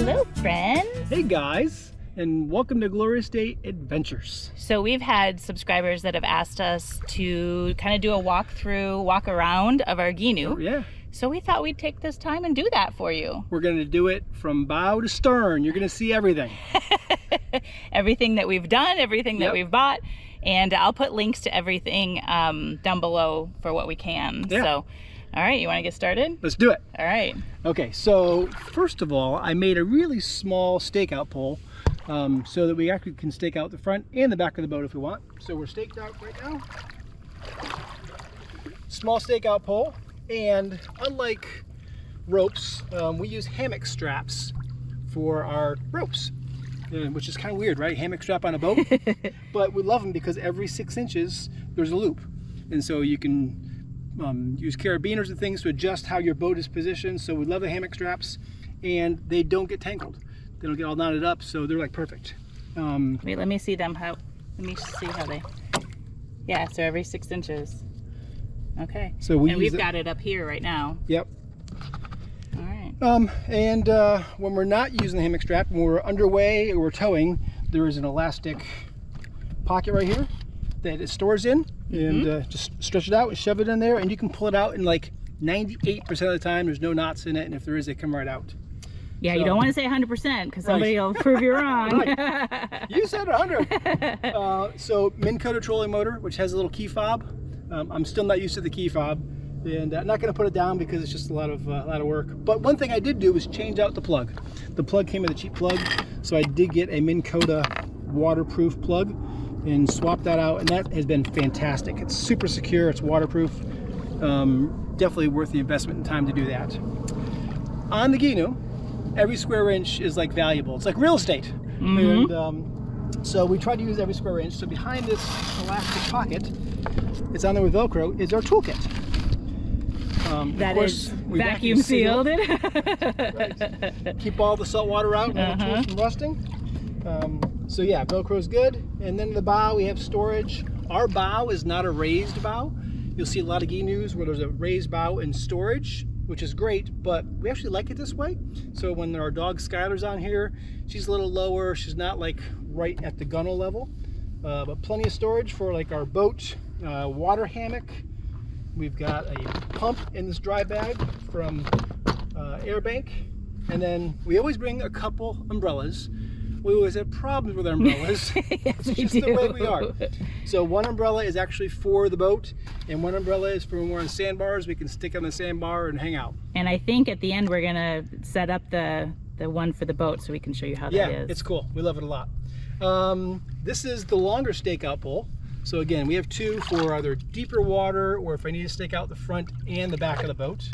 Hello, friends. Hey, guys, and welcome to Glorious Day Adventures. So we've had subscribers that have asked us to kind of do a walk around of our Gheenoe. Oh, yeah. So we thought we'd take this time and do that for you. We're going to do it from bow to stern. You're going to see everything. Everything that we've done, everything that Yep. we've bought. And I'll put links to everything down below for what we can. Yeah. So, all right, you want to get started? Let's do it. All right. Okay, so first of all, I made a really small stakeout pole so that we actually can stake out the front and the back of the boat if we want. So we're staked out right now. Small stakeout pole, and unlike ropes, we use hammock straps for our ropes, which is kind of weird, right? Hammock strap on a boat. But we love them because every 6 inches there's a loop, and so you can use carabiners and things to adjust how your boat is positioned. So we love the hammock straps, and they don't get tangled. They don't get all knotted up, so they're like perfect. Wait, let me see them. Let me see how they. Yeah, so every 6 inches. Okay. So we've got it up here right now. Yep. All right. And when we're not using the hammock strap, when we're underway or we're towing, there is an elastic pocket right here that it stores in, and just stretch it out and shove it in there, and you can pull it out in like 98% of the time. There's no knots in it, and if there is, they come right out. Yeah, So, you don't want to say 100% because somebody will prove you wrong. Right. You said 100. So Minn Kota trolling motor, which has a little key fob. I'm still not used to the key fob, and I'm not going to put it down because it's just a lot of work. But one thing I did do was change out the plug. The plug came with a cheap plug, so I did get a Minn Kota waterproof plug and swap that out, and that has been fantastic. It's super secure, it's waterproof. Definitely worth the investment and time to do that. On the Gheenoe, every square inch is like valuable. It's like real estate. And so we try to use every square inch. So behind this elastic pocket, it's on there with Velcro, is our toolkit. That is vacuum sealed. Right. Keep all the salt water out and the tools from rusting. So yeah, Velcro is good. And then the bow, we have storage. Our bow is not a raised bow. You'll see a lot of Ghenoes where there's a raised bow and storage, which is great, but we actually like it this way. So when our dog Skylar's on here, she's a little lower. She's not like right at the gunnel level, but plenty of storage for like our boat, water hammock. We've got a pump in this dry bag from Airbank, and then we always bring a couple umbrellas. We always have problems with our umbrellas. Yes, it's we just do. the way we are. So one umbrella is actually for the boat, and one umbrella is for when we're on sandbars. We can stick on the sandbar and hang out. And I think at the end we're gonna set up the one for the boat so we can show you how that is. Yeah, it's cool. We love it a lot. This is the longer stakeout pole. So again, we have two for either deeper water or if I need to stake out the front and the back of the boat.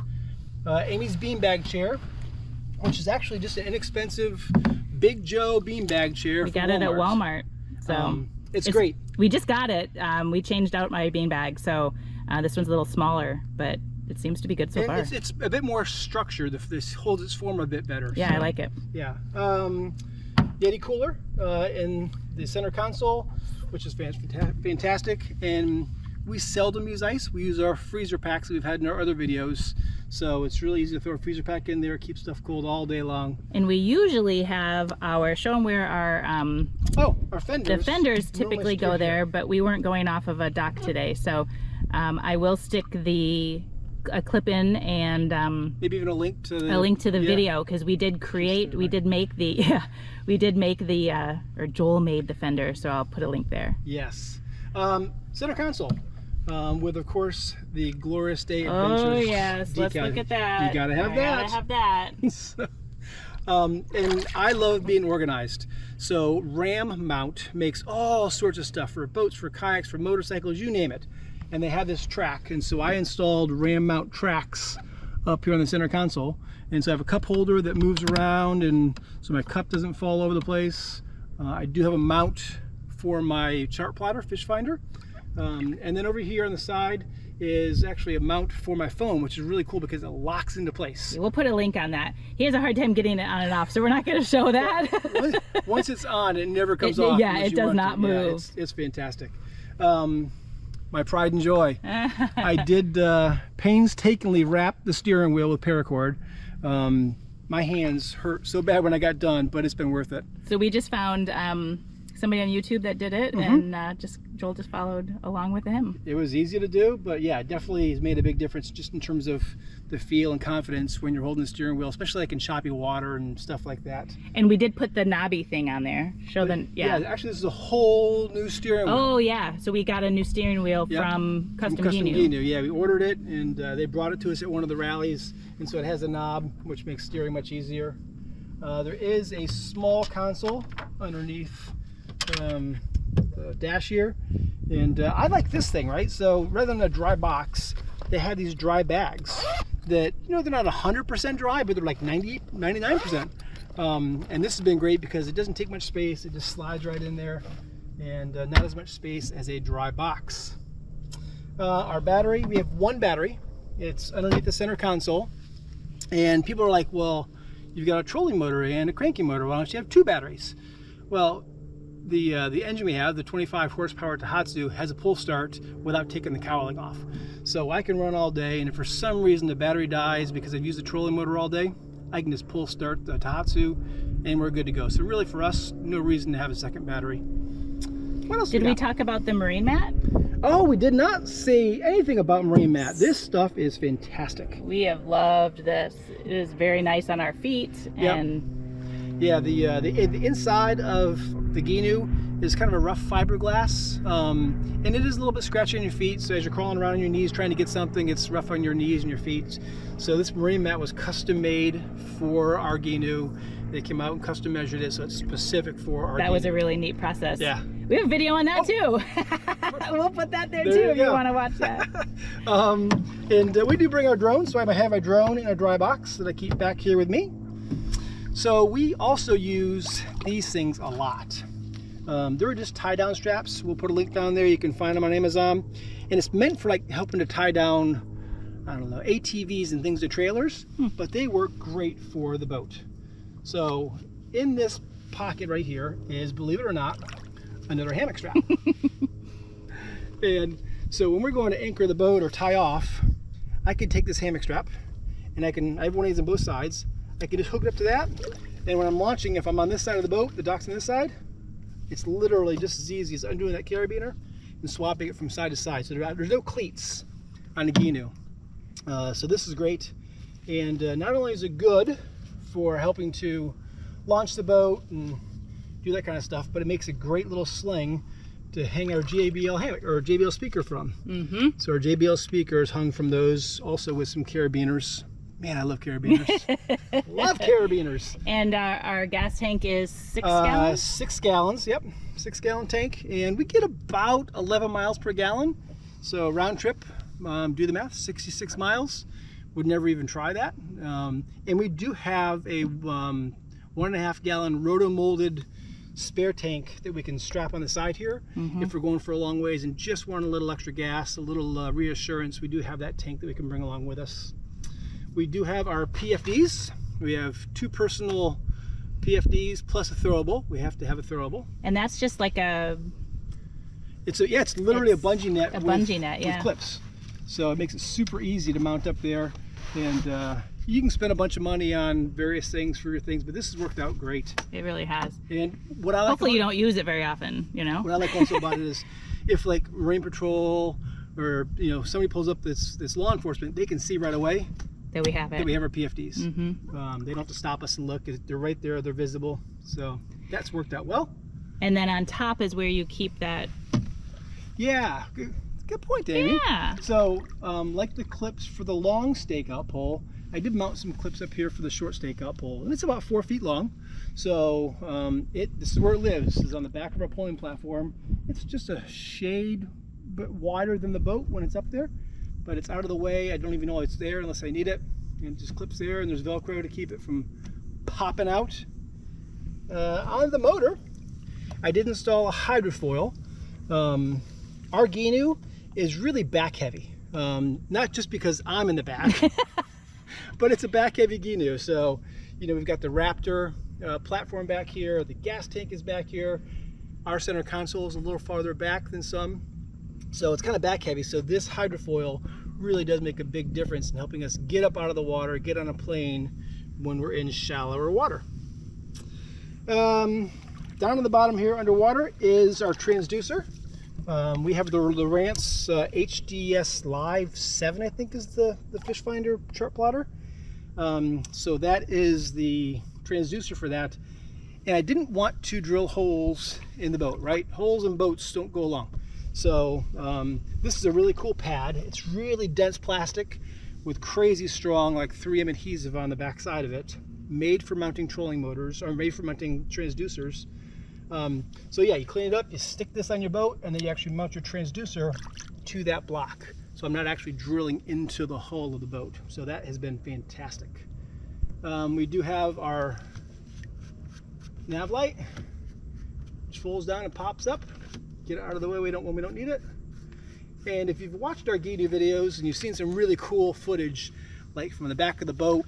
Amy's beanbag chair, which is actually just an inexpensive Big Joe beanbag chair. We got it at Walmart. So it's great. We just got it. We changed out my beanbag, so this one's a little smaller, but it seems to be good so far. It's a bit more structured. This holds its form a bit better. Yeah, so, I like it. Yeah. Yeti cooler in the center console, which is fantastic. And we seldom use ice. We use our freezer packs that we've had in our other videos. So it's really easy to throw a freezer pack in there, keep stuff cold all day long. And we usually have show them where our our fenders. The fenders typically go there, but we weren't going off of a dock today. So I will stick a clip in and maybe even a link to the video, because we did make the or Joel made the fender, so I'll put a link there. Yes. Center console. With, of course, the Glorious Day Adventures. Oh, yes. Let's look at that. You gotta have that. Gotta have that. So, and I love being organized. So Ram Mount makes all sorts of stuff for boats, for kayaks, for motorcycles, you name it. And they have this track. And so I installed Ram Mount tracks up here on the center console. And so I have a cup holder that moves around, and so my cup doesn't fall over the place. I do have a mount for my chart plotter, fish finder. And then over here on the side is actually a mount for my phone, which is really cool because it locks into place. We'll put a link on that. He has a hard time getting it on and off, so we're not going to show that. Once it's on, it never comes off. Yeah, it does not move. Yeah, it's fantastic. My pride and joy. I did painstakingly wrap the steering wheel with paracord. my hands hurt so bad when I got done, but it's been worth it. So we just found somebody on YouTube that did it, and Joel just followed along with him. It was easy to do, but yeah, it definitely has made a big difference just in terms of the feel and confidence when you're holding the steering wheel, especially like in choppy water and stuff like that. And we did put the knobby thing on there. Show them, Yeah, actually this is a whole new steering wheel. Oh yeah, so we got a new steering wheel from Custom Gheenoe. Yeah, we ordered it, and they brought it to us at one of the rallies, and so it has a knob, which makes steering much easier. There is a small console underneath the dash here, and I like this thing, right? So rather than a dry box, they have these dry bags that, you know, they're not 100% dry, but they're like 99%. And this has been great because it doesn't take much space. It just slides right in there, and not as much space as a dry box. Our battery, we have one battery. It's underneath the center console, and people are like, well, you've got a trolling motor and a cranking motor, why don't you have two batteries? Well, the engine we have, the 25 horsepower Tohatsu, has a pull start without taking the cowling off. So I can run all day, and if for some reason the battery dies because I've used the trolling motor all day, I can just pull start the Tohatsu and we're good to go. So really for us, no reason to have a second battery. What else did we talk about the marine mat? Oh, we did not say anything about marine mat. This stuff is fantastic. We have loved this. It is very nice on our feet. And yeah, the inside of the Gheenoe is kind of a rough fiberglass, and it is a little bit scratchy on your feet. So as you're crawling around on your knees trying to get something, it's rough on your knees and your feet. So this marine mat was custom made for our Gheenoe. They came out and custom measured it, so it's specific for our Gheenoe. That was a really neat process. Yeah. We have a video on that too. We'll put that there too if you want to watch that. And we do bring our drone, so I have a drone in a dry box that I keep back here with me. So we also use these things a lot. They're just tie down straps. We'll put a link down there. You can find them on Amazon. And it's meant for like helping to tie down, I don't know, ATVs and things to trailers, but they work great for the boat. So in this pocket right here is, believe it or not, another hammock strap. And so when we're going to anchor the boat or tie off, I could take this hammock strap, and I have one of these on both sides. I can just hook it up to that, and when I'm launching, if I'm on this side of the boat, the dock's on this side, it's literally just as easy as undoing that carabiner and swapping it from side to side. So there's no cleats on the Gheenoe. So this is great, and not only is it good for helping to launch the boat and do that kind of stuff, but it makes a great little sling to hang our JBL hammock or JBL speaker from. So our JBL speaker is hung from those, also with some carabiners. Man, I love carabiners. Love carabiners. And our gas tank is 6 gallons? 6 gallons, yep. 6 gallon tank. And we get about 11 miles per gallon. So round trip, do the math, 66 miles. Would never even try that. And we do have a 1.5 gallon roto-molded spare tank that we can strap on the side here if we're going for a long ways and just want a little extra gas, a little reassurance. We do have that tank that we can bring along with us. We do have our PFDs. We have 2 personal PFDs plus a throwable. We have to have a throwable. And that's just like a... It's literally a bungee net. With clips. So it makes it super easy to mount up there. And you can spend a bunch of money on various things for your things, but this has worked out great. It really has. And what I like, hopefully you don't use it very often, you know. What I like also about it is, if like Marine Patrol or somebody pulls up this law enforcement, they can see right away that we have it. That we have our PFDs. They don't have to stop us and look. They're right there. They're visible. So that's worked out well. And then on top is where you keep that. Yeah. Good point, Amy. Yeah. So, like the clips for the long stakeout pole, I did mount some clips up here for the short stakeout pole, and it's about 4 feet long. So, this is where it lives. Is on the back of our pulling platform. It's just a shade bit wider than the boat when it's up there, but it's out of the way. I don't even know it's there unless I need it. And it just clips there, and there's Velcro to keep it from popping out. On the motor, I did install a hydrofoil. Our Gheenoe is really back heavy, not just because I'm in the back, but it's a back heavy Gheenoe. So, we've got the Raptor platform back here, the gas tank is back here, our center console is a little farther back than some, so it's kind of back heavy. So this hydrofoil really does make a big difference in helping us get up out of the water, get on a plane when we're in shallower water. Down in the bottom here underwater is our transducer. We have the Lowrance HDS Live 7, I think is the fish finder chart plotter. So that is the transducer for that. And I didn't want to drill holes in the boat, right? Holes in boats don't go along. So this is a really cool pad. It's really dense plastic with crazy strong, like 3M adhesive on the back side of it, made for mounting trolling motors, or made for mounting transducers. So yeah, you clean it up, you stick this on your boat, and then you actually mount your transducer to that block. So I'm not actually drilling into the hull of the boat. So that has been fantastic. We do have our nav light, which folds down and pops up. Get it out of the way when we don't need it. And if you've watched our Gheenoe videos and you've seen some really cool footage, like from the back of the boat,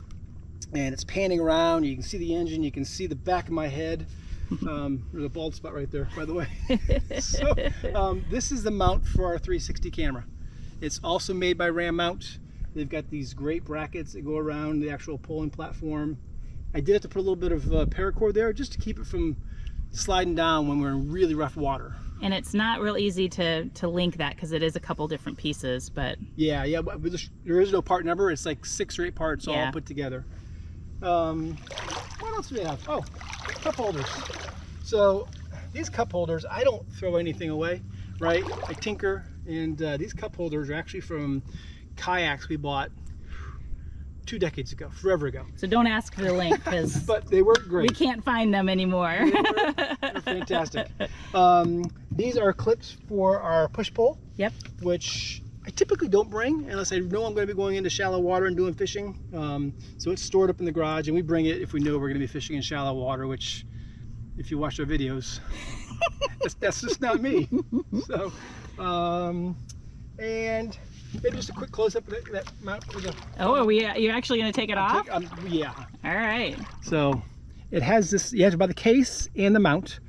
and it's panning around, you can see the engine, you can see the back of my head. There's a bald spot right there, by the way. So this is the mount for our 360 camera. It's also made by Ram Mount. They've got these great brackets that go around the actual pulling platform. I did have to put a little bit of paracord there just to keep it from sliding down when we're in really rough water. And it's not real easy to link that because it is a couple different pieces, but yeah, but there is no part number. It's like 6 or 8 parts all put together. What else do we have? Oh, cup holders. So these cup holders, I don't throw anything away, right? I tinker, and these cup holders are actually from kayaks we bought 2 decades ago, forever ago. So don't ask for the link, because but they work great. We can't find them anymore. They're fantastic. These are clips for our push pole. Yep. Which I typically don't bring unless I know I'm going to be going into shallow water and doing fishing. So it's stored up in the garage, and we bring it if we know we're going to be fishing in shallow water, which, if you watch our videos, that's just not me. So, and maybe just a quick close-up of that mount. Oh, you're actually going to take it off? Yeah. All right. So it has this, you have to buy the case and the mount.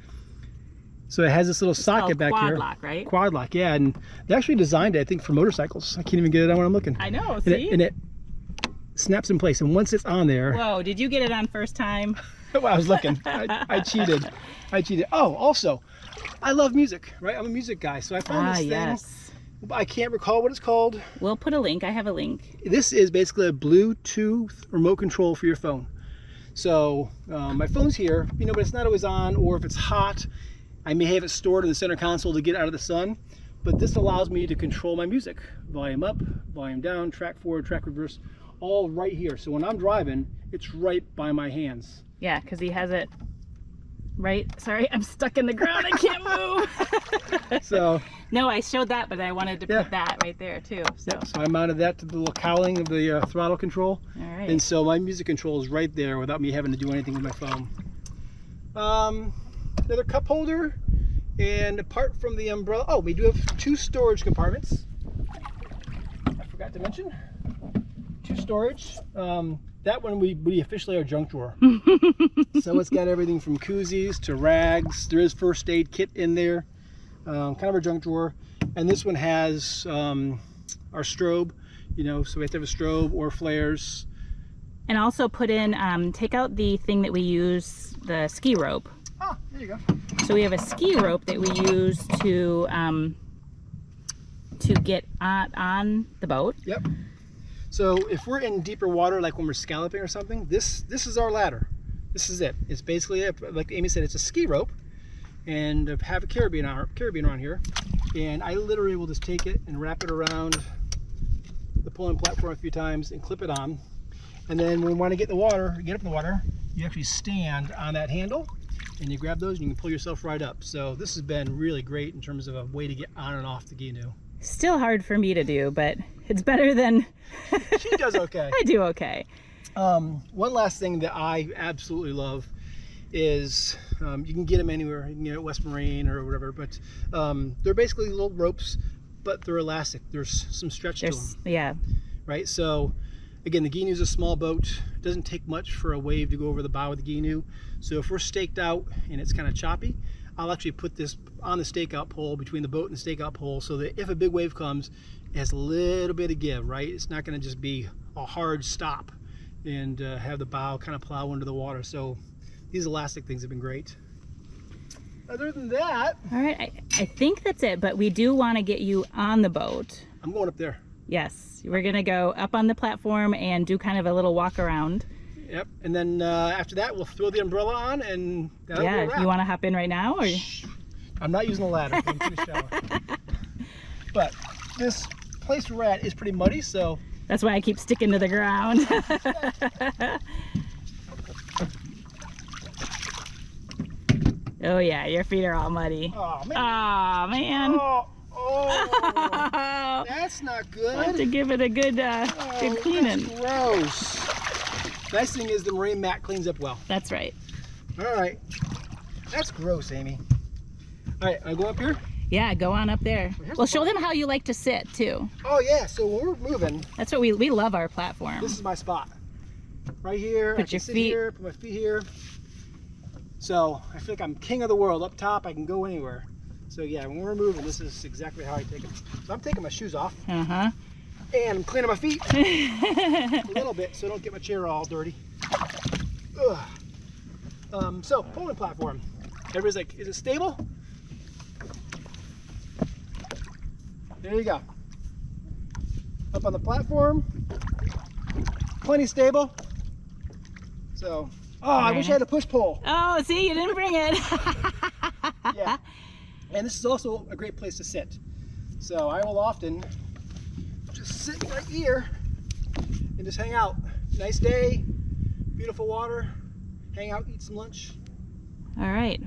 So it has this little socket back here. Quad lock, right? Quad lock, yeah. And they actually designed it, I think, for motorcycles. I can't even get it on when I'm looking. I know, see? And it snaps in place. And once it's on there... Whoa, did you get it on first time? Well, I was looking. I cheated. Oh, also, I love music, right? I'm a music guy. So I found this thing. Yes. I can't recall what it's called. We'll put a link. I have a link. This is basically a Bluetooth remote control for your phone. So my phone's here, but it's not always on, or if it's hot, I may have it stored in the center console to get out of the sun, but this allows me to control my music. Volume up, volume down, track forward, track reverse, all right here. So when I'm driving, it's right by my hands. Yeah, because he has it right. Sorry, I'm stuck in the ground. I can't move. So no, I showed that, but I wanted to put that right there too. So, so I mounted that to the little cowling of the throttle control. All right. And so my music control is right there without me having to do anything with my phone. Another cup holder, and apart from the umbrella, oh, we do have 2 storage compartments. I forgot to mention 2 storage. That one we officially our junk drawer. So it's got everything from koozies to rags. There is first aid kit in there, kind of our junk drawer. And this one has our strobe, so we have to have a strobe or flares. And also put in, take out the thing that we use, the ski rope. Ah, there you go. So we have a ski rope that we use to get on the boat. Yep. So if we're in deeper water, like when we're scalloping or something, this is our ladder. This is it. It's basically, like Amy said, it's a ski rope, and I have a carabiner on here, and I literally will just take it and wrap it around the pulling platform a few times and clip it on. And then when we want to get up in the water, you actually stand on that handle, and you grab those and you can pull yourself right up. So this has been really great in terms of a way to get on and off the Gheenoe. Still hard for me to do, but it's better than... She does okay. I do okay. One last thing that I absolutely love is, you can get them anywhere. You can get it at West Marine or whatever, but they're basically little ropes, but they're elastic. There's some stretch to them. Yeah. Right, so again, the Gheenoe is a small boat. It doesn't take much for a wave to go over the bow of the Gheenoe. So if we're staked out and it's kind of choppy, I'll actually put this on the stakeout pole between the boat and the stakeout pole, so that if a big wave comes, it has a little bit of give, right? It's not going to just be a hard stop. and have the bow kind of plow under the water. So these elastic things have been great. Other than that, all right, I think that's it, but we do want to get you on the boat. I'm going up there. Yes, we're gonna go up on the platform and do kind of a little walk around. Yep, and then after that we'll throw the umbrella on, and that'll be a wrap. You want to hop in right now, or? I'm not using the ladder. I'm going to shower. But this place we're at is pretty muddy, so that's why I keep sticking to the ground. Oh yeah, your feet are all muddy. Oh man. Aw, man. Oh, that's not good. I have to give it a good, good cleaning. That's gross. Nice thing is the marine mat cleans up well. That's right. All right. That's gross, Amy. All right, I go up here? Yeah, go on up there. Well, show them how you like to sit too. Oh yeah, so when we're moving. That's what we love our platform. This is my spot. Right here. Put your feet here, put my feet here. So I feel like I'm king of the world. Up top, I can go anywhere. So yeah, when we're moving, this is exactly how I take it. So I'm taking my shoes off. Uh-huh. And I'm cleaning my feet a little bit so I don't get my chair all dirty. Ugh. So, pulling platform. Everybody's like, is it stable? There you go. Up on the platform. Plenty stable. So, I wish I had a push pole. Oh, see, you didn't bring it. Yeah. And this is also a great place to sit. So I will often just sit right here and just hang out. Nice day, beautiful water, hang out, eat some lunch. All right.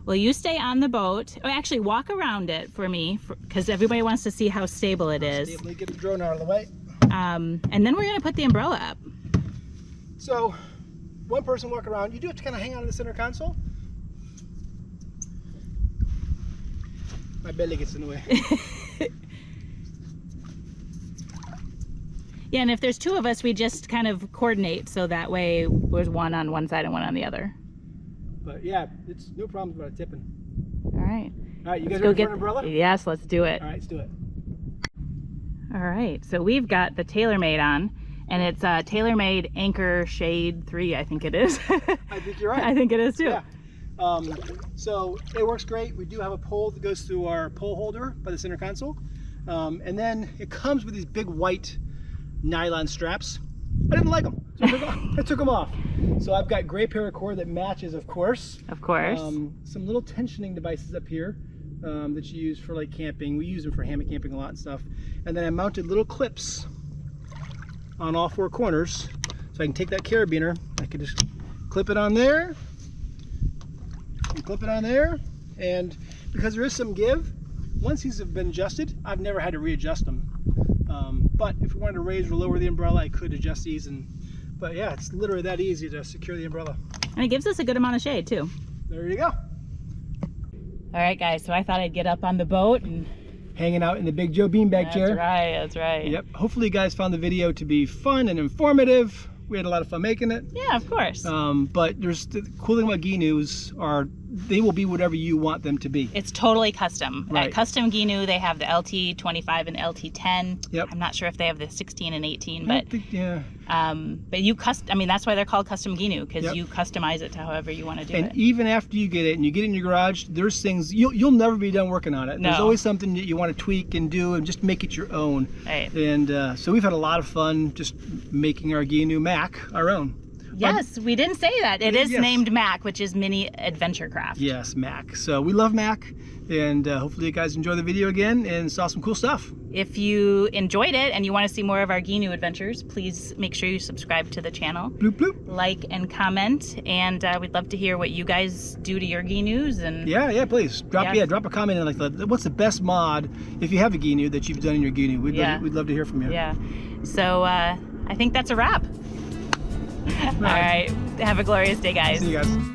Well, you stay on the boat. Oh, actually, walk around it for me, because everybody wants to see how stable it is. Let me get the drone out of the way. And then we're going to put the umbrella up. So, one person walk around. You do have to kind of hang out in the center console. My belly gets in the way. Yeah, and if there's two of us, we just kind of coordinate so that way there's one on one side and one on the other. But yeah, it's no problems about it tipping. All right. All right, you guys ready for an umbrella? Yes, let's do it. All right, let's do it. All right, so we've got the TaylorMade on, and it's TaylorMade Anchor Shade 3, I think it is. I think you're right. I think it is too. Yeah. So it works great. We do have a pole that goes through our pole holder by the center console. And then it comes with these big white nylon straps. I didn't like them, so I took them off. So I've got gray paracord that matches, of course. Of course. Some little tensioning devices up here that you use for like camping. We use them for hammock camping a lot and stuff. And then I mounted little clips on all four corners, so I can take that carabiner. I can just clip it on there. And clip it on there, and because there is some give, once these have been adjusted, I've never had to readjust them. But if we wanted to raise or lower the umbrella, I could adjust these. But yeah, it's literally that easy to secure the umbrella. And it gives us a good amount of shade too. There you go. All right, guys. So I thought I'd get up on the boat and hanging out in the Big Joe beanbag chair. That's right. That's right. Yep. Hopefully, you guys found the video to be fun and informative. We had a lot of fun making it. Yeah, of course. But there's the cool thing about Gheenoes are they will be whatever you want them to be. It's totally custom. Right. At Custom Gheenoe, they have the LT25 and LT10. Yep. I'm not sure if they have the 16 and 18, I but think, yeah. but you I mean, that's why they're called Custom Gheenoe, because Yep. you customize it to however you want to do And it. even after you get it and you get it in your garage, there's things you'll never be done working on it. No. There's always something that you want to tweak and do and just make it your own. Right. And so we've had a lot of fun just making our Gheenoe Mac our own. Yes, we didn't say that. It is Yes. named Mac, which is Mini Adventure Craft. Yes, Mac. So we love Mac, and hopefully you guys enjoy the video again and saw some cool stuff. If you enjoyed it and you want to see more of our Gheenoe adventures, please make sure you subscribe to the channel. Bloop, bloop. Like and comment, and we'd love to hear what you guys do to your Gheenoes. And Yeah, please drop a comment in like what's the best mod if you have a Gheenoe that you've done in your Gheenoe. We'd love to hear from you. Yeah. So I think that's a wrap. All right. Have a glorious day, guys. See you guys.